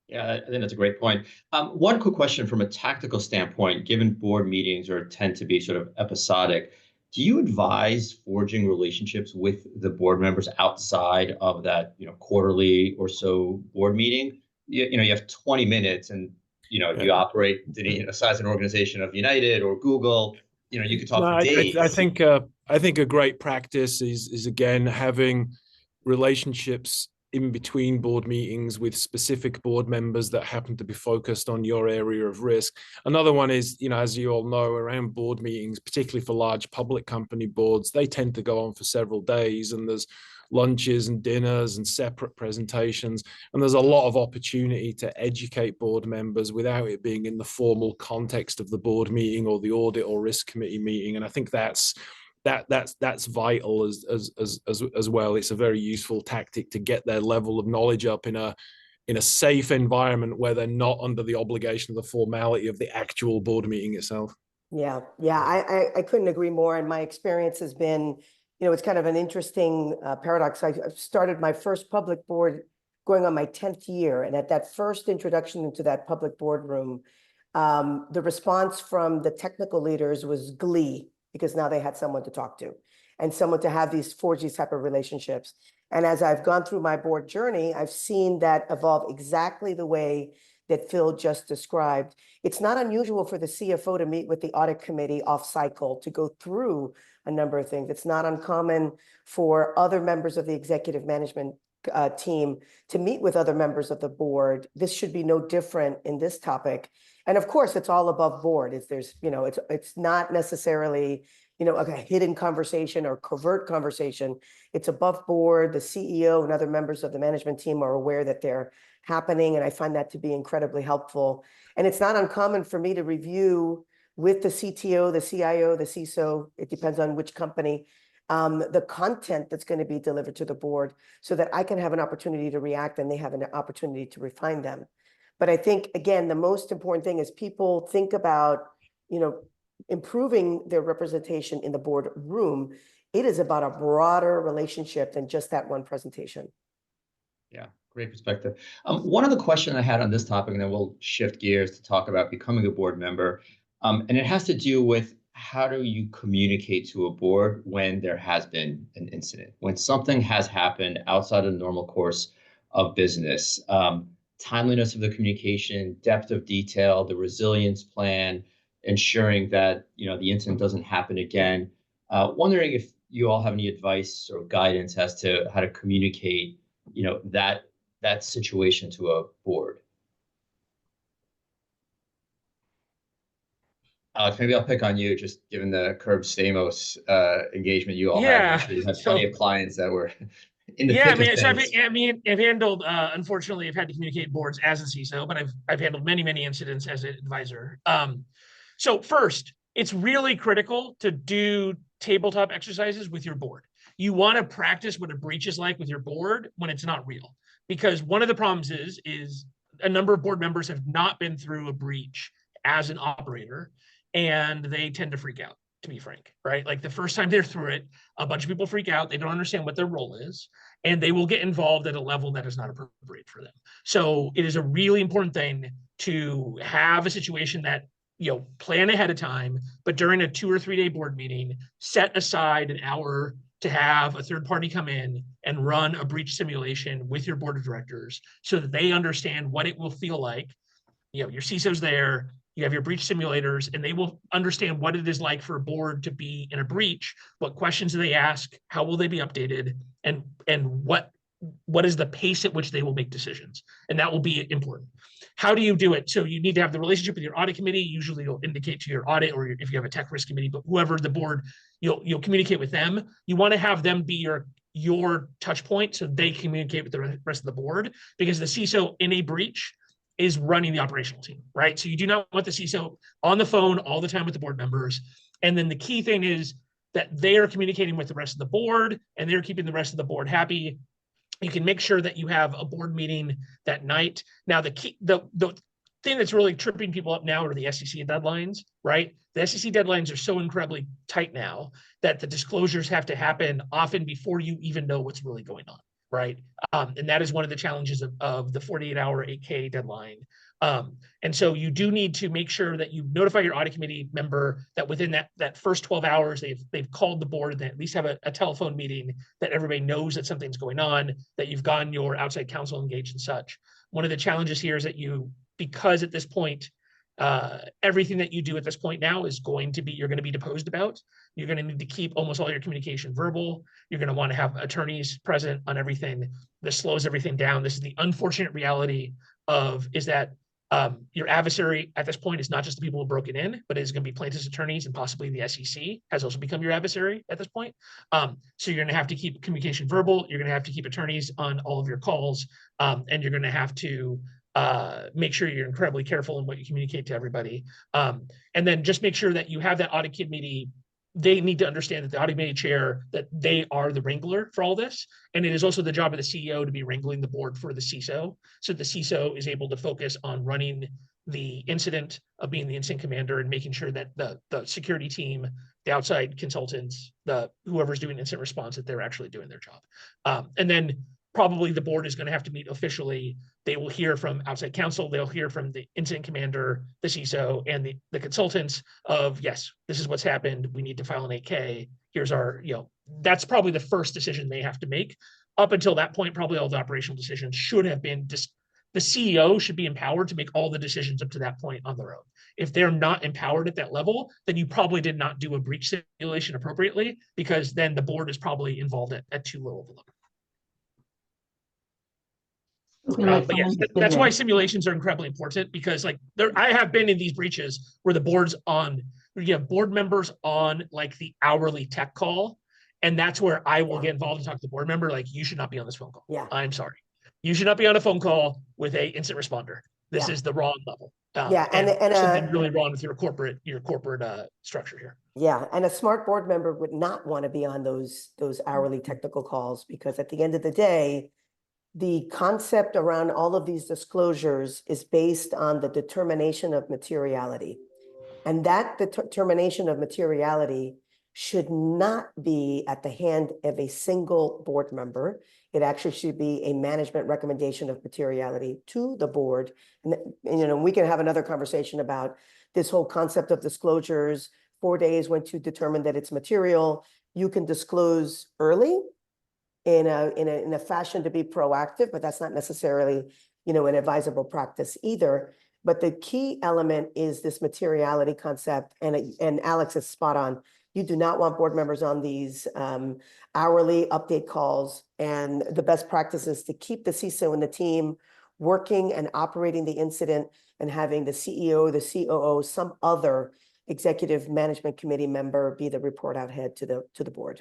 Yeah, I think that's a great point. One quick question from a tactical standpoint, given board meetings tend to be sort of episodic, do you advise forging relationships with the board members outside of that, quarterly or so board meeting? You have 20 minutes and, you operate the size of an organization of United or Google, you could talk for days. I think a great practice is again, having relationships in between board meetings with specific board members that happen to be focused on your area of risk. Another one is, as you all know, around board meetings, particularly for large public company boards, they tend to go on for several days, and there's lunches and dinners and separate presentations. And there's a lot of opportunity to educate board members without it being in the formal context of the board meeting or the audit or risk committee meeting. And I think that's vital as well. It's a very useful tactic to get their level of knowledge up in a safe environment where they're not under the obligation of the formality of the actual board meeting itself. Yeah, I couldn't agree more. And my experience has been, it's kind of an interesting paradox. I started my first public board going on my 10th year. And at that first introduction into that public boardroom, the response from the technical leaders was glee, because now they had someone to talk to and someone to forge these type of relationships. And as I've gone through my board journey, I've seen that evolve exactly the way that Phil just described. It's not unusual for the CFO to meet with the audit committee off cycle to go through a number of things. It's not uncommon for other members of the executive management team to meet with other members of the board. This should be no different in this topic. And of course, it's all above board. It's not necessarily, a hidden conversation or covert conversation. It's above board. The CEO and other members of the management team are aware that they're happening. And I find that to be incredibly helpful. And it's not uncommon for me to review with the CTO, the CIO, the CISO, it depends on which company, the content that's going to be delivered to the board so that I can have an opportunity to react and they have an opportunity to refine them. But I think, again, the most important thing is people think about, improving their representation in the board room. It is about a broader relationship than just that one presentation. Yeah, great perspective. One other question I had on this topic, and then we'll shift gears to talk about becoming a board member. And it has to do with how do you communicate to a board when there has been an incident, when something has happened outside of the normal course of business. Timeliness of the communication, depth of detail, the resilience plan, ensuring that the incident doesn't happen again. Wondering if you all have any advice or guidance as to how to communicate, that situation to a board. Alex, maybe I'll pick on you, just given the Curbs Stamos engagement you all have. I'm sure you had plenty of clients that were in the thick of things. I've handled, unfortunately, I've had to communicate boards as a CISO, but I've handled many incidents as an advisor. So first, it's really critical to do tabletop exercises with your board. You want to practice what a breach is like with your board when it's not real, because one of the problems is a number of board members have not been through a breach as an operator, and they tend to freak out, to be frank, right? Like the first time they're through it, a bunch of people freak out. They don't understand what their role is, and they will get involved at a level that is not appropriate for them. So it is a really important thing to have a situation that, plan ahead of time, but during a 2 or 3 day board meeting, set aside an hour to have a third party come in and run a breach simulation with your board of directors so that they understand what it will feel like. Your CISO's there, you have your breach simulators, and they will understand what it is like for a board to be in a breach, what questions do they ask, how will they be updated, and what is the pace at which they will make decisions. And that will be important. How do you do it? So you need to have the relationship with your audit committee. Usually you'll indicate to your audit, or if you have a tech risk committee, but whoever the board, you'll communicate with them. You want to have them be your touch point so they communicate with the rest of the board, because the CISO in a breach is running the operational team, right? So you do not want the CISO on the phone all the time with the board members. And then the key thing is that they are communicating with the rest of the board and they're keeping the rest of the board happy. You can make sure that you have a board meeting that night. Now, the thing that's really tripping people up now are the SEC deadlines, right? The SEC deadlines are so incredibly tight now that the disclosures have to happen often before you even know what's really going on, right? And that is one of the challenges of the 48-hour 8K deadline. And so you do need to make sure that you notify your audit committee member that within that first 12 hours, they've called the board and they at least have a telephone meeting, that everybody knows that something's going on, that you've gotten your outside counsel engaged and such. One of the challenges here is that because at this point, everything that you do at this point now is you're going to be deposed about. You're going to need to keep almost all your communication verbal. You're going to want to have attorneys present on everything. This slows everything down. This is the unfortunate reality is that your adversary at this point is not just the people who broke it in, but it is going to be plaintiffs' attorneys, and possibly the SEC has also become your adversary at this point. So you're going to have to keep communication verbal. You're going to have to keep attorneys on all of your calls, and you're going to have to make sure you're incredibly careful in what you communicate to everybody. And then just make sure that you have that audit committee. They need to understand that the audit committee chair, that they are the wrangler for all this. And it is also the job of the CEO to be wrangling the board for the CISO. So the CISO is able to focus on running the incident, of being the incident commander, and making sure that the security team, the outside consultants, whoever's doing incident response, that they're actually doing their job. And then probably the board is going to have to meet officially. They will hear from outside counsel. They'll hear from the incident commander, the CISO, and the consultants of, yes, this is what's happened. We need to file an 8K. Here's our, that's probably the first decision they have to make. Up until that point, probably all the operational decisions should have been the CEO should be empowered to make all the decisions up to that point on their own. If they're not empowered at that level, then you probably did not do a breach simulation appropriately, because then the board is probably involved at too low of a level. But yes, that's why simulations are incredibly important, because I have been in these breaches where you have board members on like the hourly tech call, and that's where I will get involved and talk to the board member, like, you should not be on this phone call. Yeah. I'm sorry. You should not be on a phone call with a incident responder. This is the wrong level. And something really wrong with your corporate structure here. Yeah, and a smart board member would not want to be on those hourly technical calls, because at the end of the day, the concept around all of these disclosures is based on the determination of materiality. And that determination of materiality should not be at the hand of a single board member. It actually should be a management recommendation of materiality to the board. And we can have another conversation about this whole concept of disclosures, 4 days once you determine that it's material. You can disclose early in a fashion to be proactive, but that's not necessarily, an advisable practice either. But the key element is this materiality concept, and Alex is spot on. You do not want board members on these hourly update calls, and the best practice is to keep the CISO and the team working and operating the incident, and having the CEO, the COO, some other executive management committee member be the report out head to the board.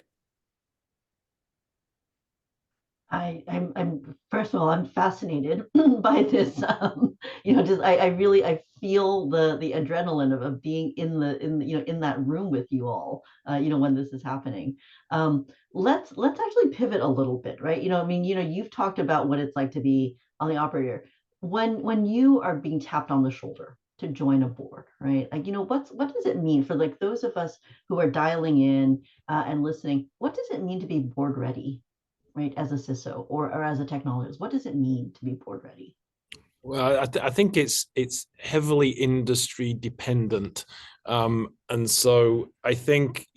I'm first of all, I'm fascinated by this. I feel the adrenaline of being in that room with you all, when this is happening. Let's actually pivot a little bit, right? You've talked about what it's like to be on the operator. When you are being tapped on the shoulder to join a board, right? What does it mean for those of us who are dialing in and listening? What does it mean to be board ready? Right, as a CISO or as a technologist, what does it mean to be board ready? Well, I think it's heavily industry dependent, and so I think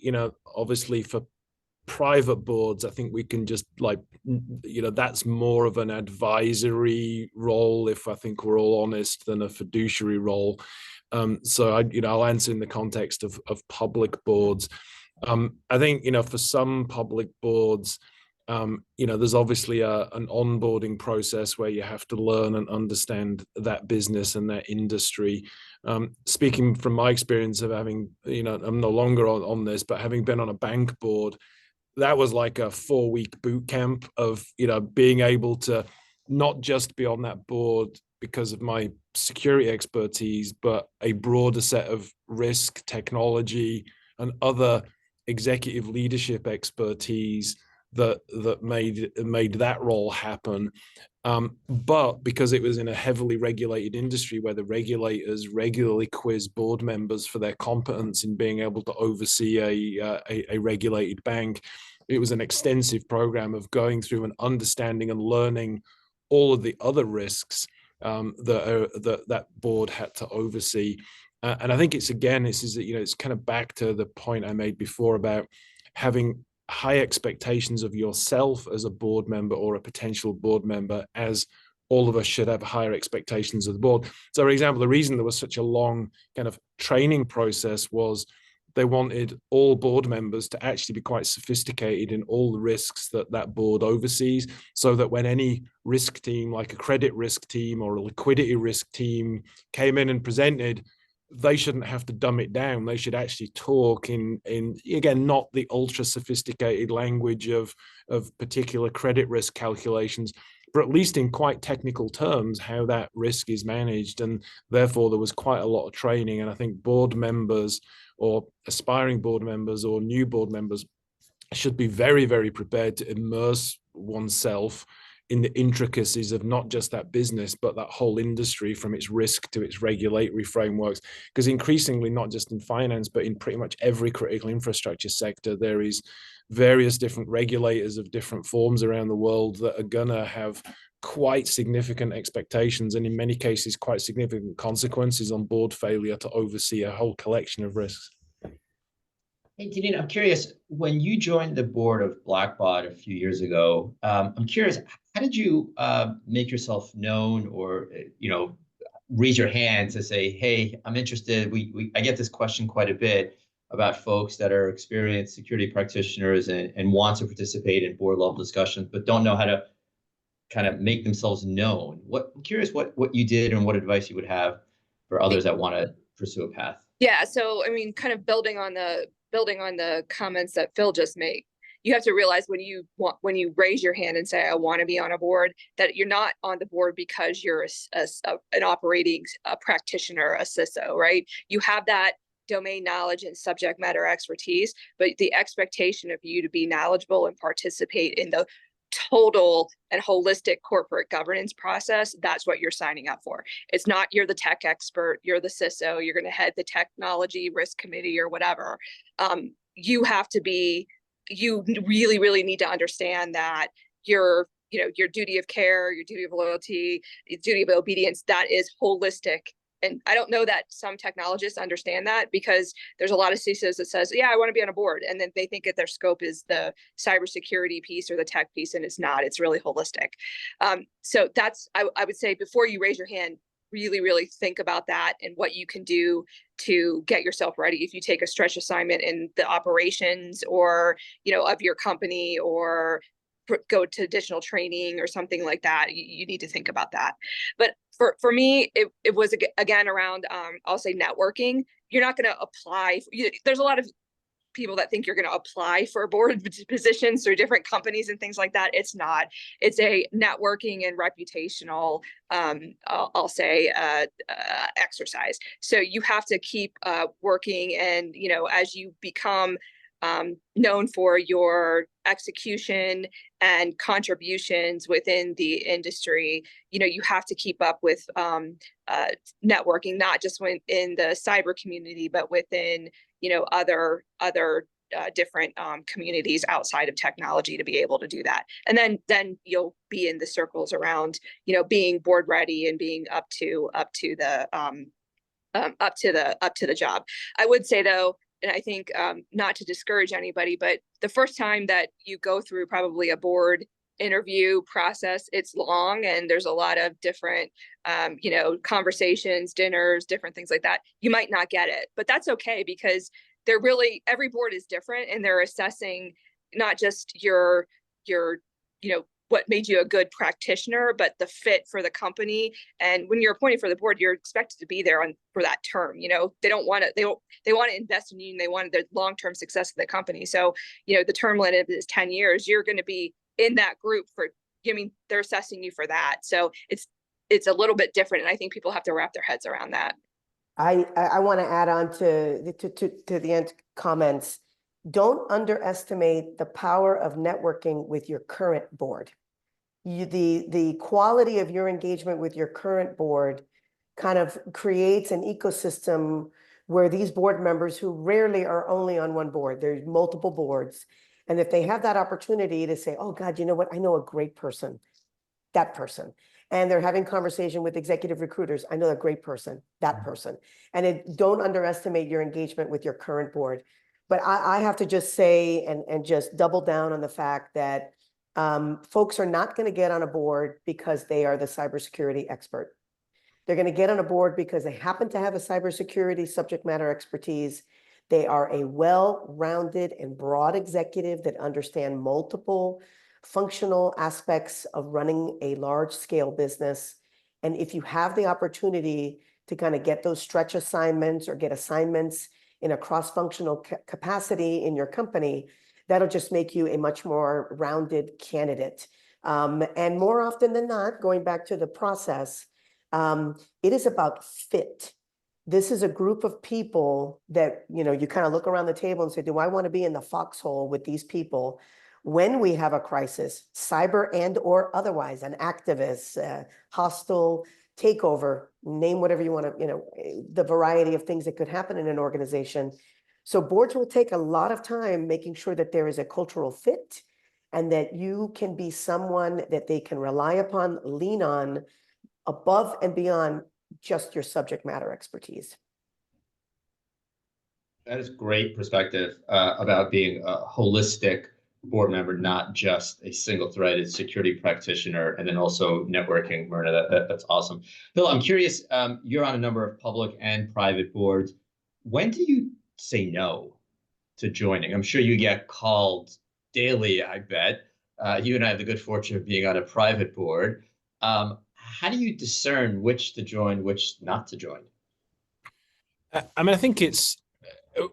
obviously for private boards, I think we can just that's more of an advisory role, if I think we're all honest, than a fiduciary role. So I'll answer in the context of public boards. I think for some public boards, there's obviously an onboarding process where you have to learn and understand that business and that industry. Speaking from my experience of having, I'm no longer on this, but having been on a bank board, that was like a 4-week boot camp of, being able to not just be on that board because of my security expertise, but a broader set of risk, technology, and other executive leadership expertise that made that role happen. But because it was in a heavily regulated industry where the regulators regularly quiz board members for their competence in being able to oversee a regulated bank, it was an extensive program of going through and understanding and learning all of the other risks that board had to oversee. And I think it's kind of back to the point I made before about having high expectations of yourself as a board member or a potential board member, as all of us should have higher expectations of the board. So, for example, the reason there was such a long kind of training process was they wanted all board members to actually be quite sophisticated in all the risks that board oversees, so that when any risk team, like a credit risk team or a liquidity risk team, came in and presented, they shouldn't have to dumb it down. They should actually talk in again, not the ultra sophisticated language of particular credit risk calculations, but at least in quite technical terms, how that risk is managed. And therefore there was quite a lot of training. And I think board members or aspiring board members or new board members should be very, very prepared to immerse oneself in the intricacies of not just that business, but that whole industry, from its risk to its regulatory frameworks. Because increasingly, not just in finance, but in pretty much every critical infrastructure sector, there is various different regulators of different forms around the world that are gonna have quite significant expectations, and in many cases, quite significant consequences on board failure to oversee a whole collection of risks. Hey, Deneen, I'm curious, when you joined the board of Blackbaud a few years ago, I'm curious, how did you make yourself known, or, raise your hand to say, hey, I'm interested. I get this question quite a bit about folks that are experienced security practitioners and want to participate in board level discussions, but don't know how to kind of make themselves known. I'm curious what you did and what advice you would have for others that want to pursue a path. Yeah, so I mean, kind of building on the comments that Phil just made, you have to realize when you raise your hand and say, I want to be on a board, that you're not on the board because you're an operating practitioner, a CISO, right? You have that domain knowledge and subject matter expertise, but the expectation of you to be knowledgeable and participate in the total and holistic corporate governance process, that's what you're signing up for. It's not you're the tech expert, you're the CISO, you're going to head the technology risk committee or whatever. You really, really need to understand that your duty of care, your duty of loyalty, your duty of obedience, that is holistic. And I don't know that some technologists understand that, because there's a lot of CISOs that says, yeah, I want to be on a board. And then they think that their scope is the cybersecurity piece or the tech piece, and it's not. It's really holistic. So that's, I would say, before you raise your hand, really, really think about that and what you can do to get yourself ready. If you take a stretch assignment in the operations or, of your company, or go to additional training or something like that, you need to think about that. But for me, it was again around, I'll say, networking. You're not going to apply. There's a lot of people that think you're going to apply for board positions through different companies and things like that. It's not. It's a networking and reputational, I'll say, exercise. So you have to keep working, and as you become known for your execution and contributions within the industry, you have to keep up with networking, not just in the cyber community, but within other different communities outside of technology, to be able to do that. And then you'll be in the circles around being board ready and being up to the job. I would say, though, and I think not to discourage anybody, but the first time that you go through probably a board interview process, it's long, and there's a lot of different conversations, dinners, different things like that. You might not get it, but that's okay, because every board is different, and they're assessing not just your what made you a good practitioner, but the fit for the company. And when you're appointed for the board, you're expected to be there for that term. They want to invest in you, and they want the long-term success of the company. So, the term limit is 10 years. You're going to be in that group they're assessing you for that. So it's a little bit different. And I think people have to wrap their heads around that. I want to add on to the end comments. Don't underestimate the power of networking with your current board. the quality of your engagement with your current board kind of creates an ecosystem where these board members, who rarely are only on one board, there's multiple boards. And if they have that opportunity to say, oh God, you know what? I know a great person, that person. And they're having conversation with executive recruiters. I know a great person, that person. And don't underestimate your engagement with your current board. But I have to just say and just double down on the fact that folks are not going to get on a board because they are the cybersecurity expert. They're going to get on a board because they happen to have a cybersecurity subject matter expertise. They are a well-rounded and broad executive that understand multiple functional aspects of running a large-scale business. And if you have the opportunity to kind of get those stretch assignments or get assignments in a cross-functional capacity in your company, that'll just make you a much more rounded candidate. And more often than not, going back to the process, it is about fit. This is a group of people that, you know, you kind of look around the table and say, do I want to be in the foxhole with these people when we have a crisis, cyber and or otherwise, an activist, hostile takeover, name whatever you want to, you know, the variety of things that could happen in an organization. So boards will take a lot of time making sure that there is a cultural fit and that you can be someone that they can rely upon, lean on, above and beyond just your subject matter expertise. That is great perspective about being a holistic board member, not just a single-threaded security practitioner, and then also networking. Myrna, that's awesome. Bill, I'm curious, you're on a number of public and private boards. When do you say no to joining? I'm sure you get called daily, I bet. You and I have the good fortune of being on a private board. How do you discern which to join, which not to join? I mean, I think it's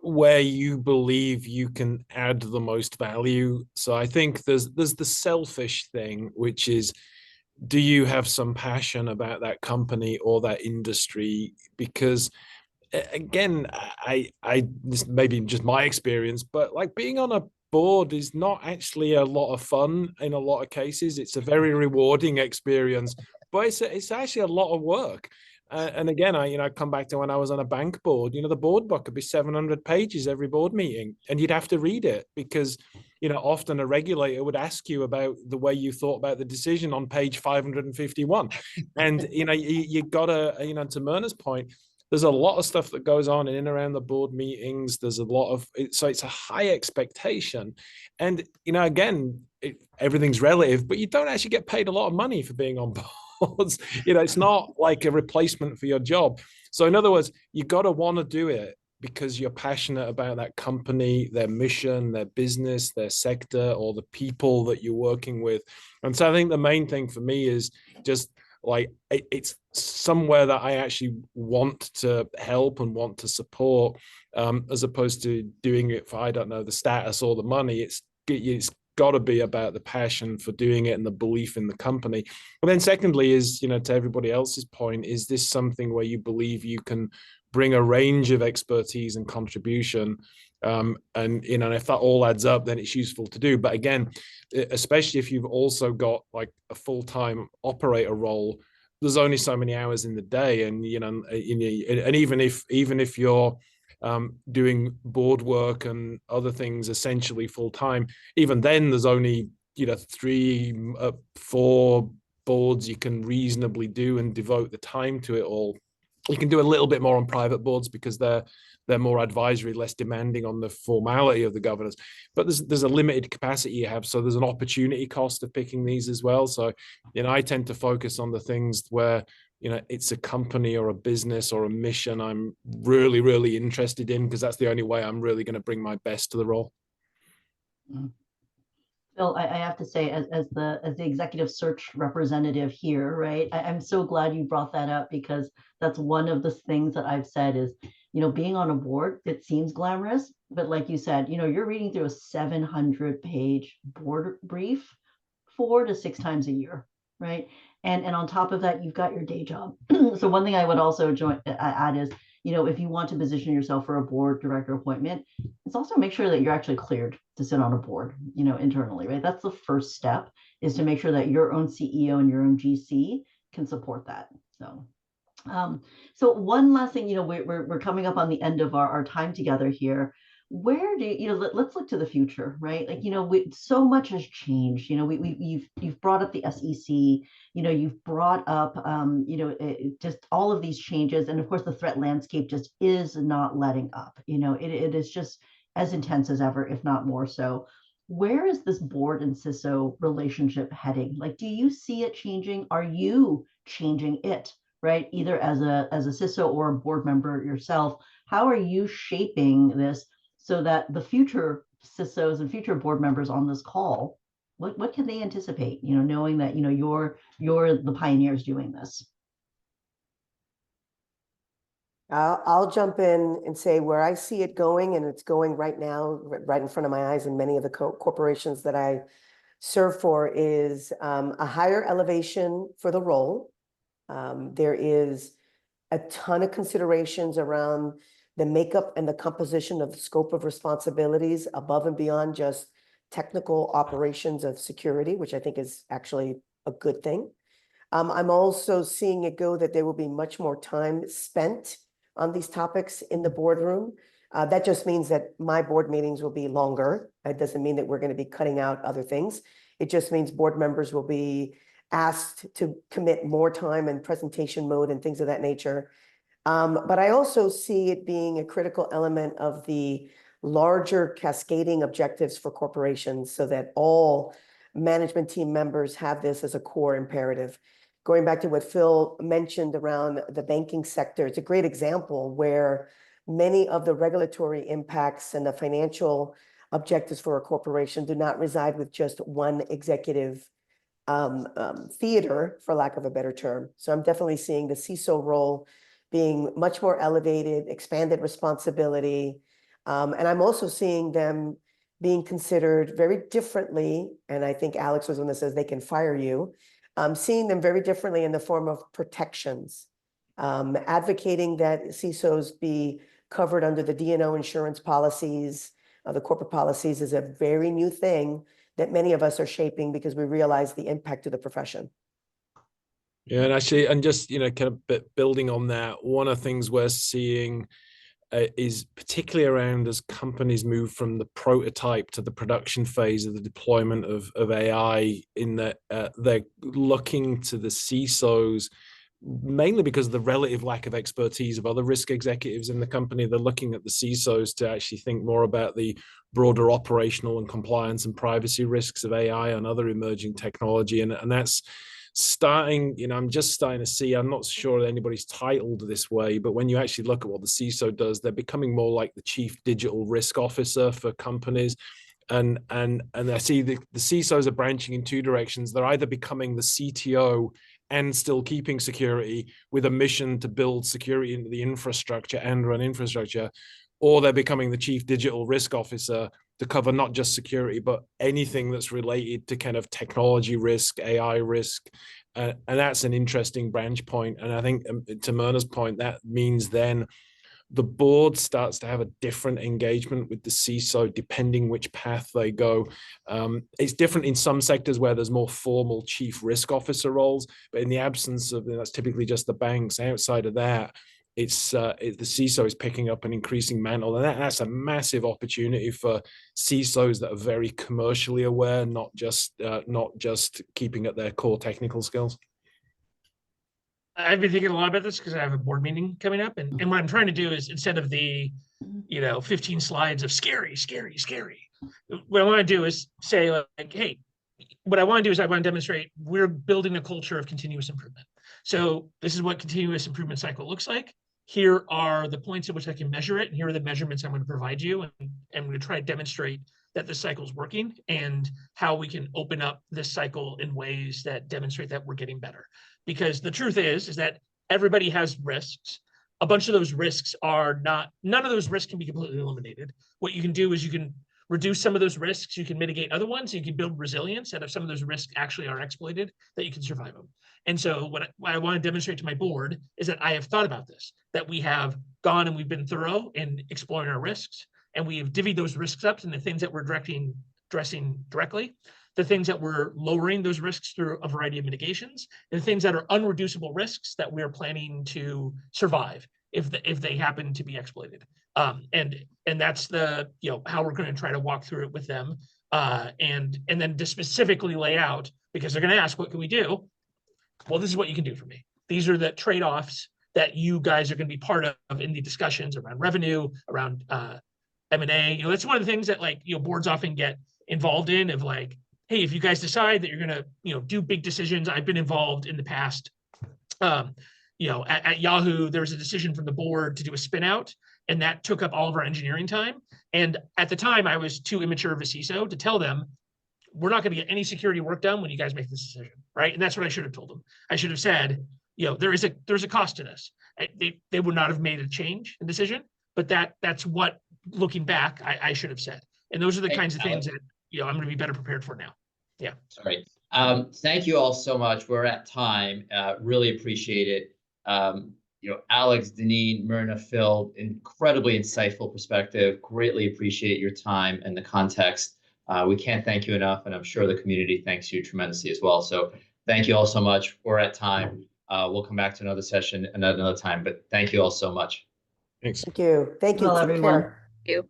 where you believe you can add the most value. So I think there's the selfish thing, which is, do you have some passion about that company or that industry? Because again, this may be just my experience, but like being on a board is not actually a lot of fun in a lot of cases. It's a very rewarding experience, but it's actually a lot of work. And again, I come back to when I was on a bank board. The board book could be 700 pages every board meeting, and you'd have to read it because often a regulator would ask you about the way you thought about the decision on page 551. And you gotta, to Myrna's point, there's a lot of stuff that goes on in and around the board meetings. There's a lot of so it's a high expectation, and again, everything's relative, but you don't actually get paid a lot of money for being on boards. It's not like a replacement for your job. So in other words, you got to want to do it because you're passionate about that company, their mission, their business, their sector, or the people that you're working with. And so I think the main thing for me is just like it's somewhere that I actually want to help and want to support, as opposed to doing it for, I don't know, the status or the money. It's got to be about the passion for doing it and the belief in the company. And then secondly is, to everybody else's point, is this something where you believe you can bring a range of expertise and contribution? And if that all adds up, then it's useful to do. But again, especially if you've also got like a full-time operator role, there's only so many hours in the day. And, and even if you're doing board work and other things essentially full-time, even then there's only 3-4 boards you can reasonably do and devote the time to it all. You can do a little bit more on private boards because they're more advisory, less demanding on the formality of the governance, but there's a limited capacity you have, so there's an opportunity cost of picking these as well. So I tend to focus on the things where it's a company or a business or a mission I'm really, really interested in, because that's the only way I'm really going to bring my best to the role. Phil, I have to say, as the executive search representative here, right? I'm so glad you brought that up, because that's one of the things that I've said is, being on a board, it seems glamorous, but like you said, you're reading through a 700-page board brief 4 to 6 times a year, right? And on top of that, you've got your day job. So one thing I would also add is, if you want to position yourself for a board director appointment, it's also make sure that you're actually cleared to sit on a board, internally, right? That's the first step, is to make sure that your own CEO and your own GC can support that. So one last thing, we're coming up on the end of our time together here. Where do let's look to the future, right? Like, so much has changed. You've brought up the SEC, you've brought up, just all of these changes. And of course, the threat landscape just is not letting up. It is just as intense as ever, if not more so. Where is this board and CISO relationship heading? Like, do you see it changing? Are you changing it? Right? Either as a CISO or a board member yourself, how are you shaping this so that the future CISOs and future board members on this call, what can they anticipate? Knowing that you're the pioneers doing this. I'll jump in and say where I see it going, and it's going right now, right in front of my eyes, and many of the corporations that I serve for, is a higher elevation for the role. There is a ton of considerations around the makeup and the composition of the scope of responsibilities above and beyond just technical operations of security, which I think is actually a good thing. I'm also seeing it go that there will be much more time spent on these topics in the boardroom. That just means that my board meetings will be longer. It doesn't mean that we're going to be cutting out other things. It just means board members will be asked to commit more time and presentation mode and things of that nature. But I also see it being a critical element of the larger cascading objectives for corporations, so that all management team members have this as a core imperative. Going back to what Phil mentioned around the banking sector, it's a great example where many of the regulatory impacts and the financial objectives for a corporation do not reside with just one executive theater, for lack of a better term. So I'm definitely seeing the CISO role being much more elevated, expanded responsibility. And I'm also seeing them being considered very differently. And I think Alex was one that says they can fire you. Seeing them very differently in the form of protections, advocating that CISOs be covered under the D&O insurance policies, the corporate policies, is a very new thing that many of us are shaping because we realize the impact to the profession. Yeah, and actually, and just, kind of building on that, one of the things we're seeing is particularly around as companies move from the prototype to the production phase of the deployment of AI, in that they're looking to the CISOs, mainly because of the relative lack of expertise of other risk executives in the company. They're looking at the CISOs to actually think more about the broader operational and compliance and privacy risks of AI and other emerging technology. And that's starting, I'm just starting to see, I'm not sure anybody's titled this way, but when you actually look at what the CISO does, they're becoming more like the chief digital risk officer for companies. And I see the CISOs are branching in two directions. They're either becoming the CTO and still keeping security with a mission to build security into the infrastructure and run infrastructure, or they're becoming the chief digital risk officer to cover not just security, but anything that's related to kind of technology risk, AI risk. And that's an interesting branch point. And I think, to Myrna's point, that means then the board starts to have a different engagement with the CISO depending which path they go. It's different in some sectors where there's more formal chief risk officer roles, but in the absence of, that's typically just the banks. Outside of that, it's the CISO is picking up an increasing mantle, and that's a massive opportunity for CISOs that are very commercially aware, not just keeping at their core technical skills. I've been thinking a lot about this because I have a board meeting coming up, and what I'm trying to do is, instead of the 15 slides of scary, what I want to do is say, like, hey, what I want to do is I want to demonstrate we're building a culture of continuous improvement. So this is what continuous improvement cycle looks like. Here are the points at which I can measure it, and here are the measurements I'm going to provide you, and I'm going to try to demonstrate that this cycle is working and how we can open up this cycle in ways that demonstrate that we're getting better. Because the truth is that everybody has risks. A bunch of those risks are not, none of those risks can be completely eliminated. What you can do is you can reduce some of those risks, you can mitigate other ones, you can build resilience, and if some of those risks actually are exploited, that you can survive them. And so what I want to demonstrate to my board is that I have thought about this, that we have gone and we've been thorough in exploring our risks, and we have divvied those risks up into things that we're addressing directly, the things that we're lowering those risks through a variety of mitigations, and the things that are unreducible risks that we're planning to survive if they happen to be exploited. And that's the, how we're going to try to walk through it with them, and then to specifically lay out, because they're going to ask, what can we do? Well, this is what you can do for me. These are the trade-offs that you guys are going to be part of in the discussions around revenue, around M&A. That's one of the things that boards often get involved in, of like, hey, if you guys decide that you're going to do big decisions. I've been involved in the past. At Yahoo, there was a decision from the board to do a spin out, and that took up all of our engineering time. And at the time, I was too immature of a CISO to tell them, we're not going to get any security work done when you guys make this decision, right? And that's what I should have told them. I should have said, there's a cost to this. They would not have made a change in decision, but that's what, looking back, I should have said. And those are the kinds of things that I'm going to be better prepared for now. Yeah. Sorry. Thank you all so much. We're at time. Really appreciate it. Alex, Deneen, Myrna, Phil, incredibly insightful perspective. Greatly appreciate your time and the context. We can't thank you enough, and I'm sure the community thanks you tremendously as well. So thank you all so much. We're at time. We'll come back to another session another time, but thank you all so much. Thanks. Thank you. Thank you. Well, Take everyone. care. You.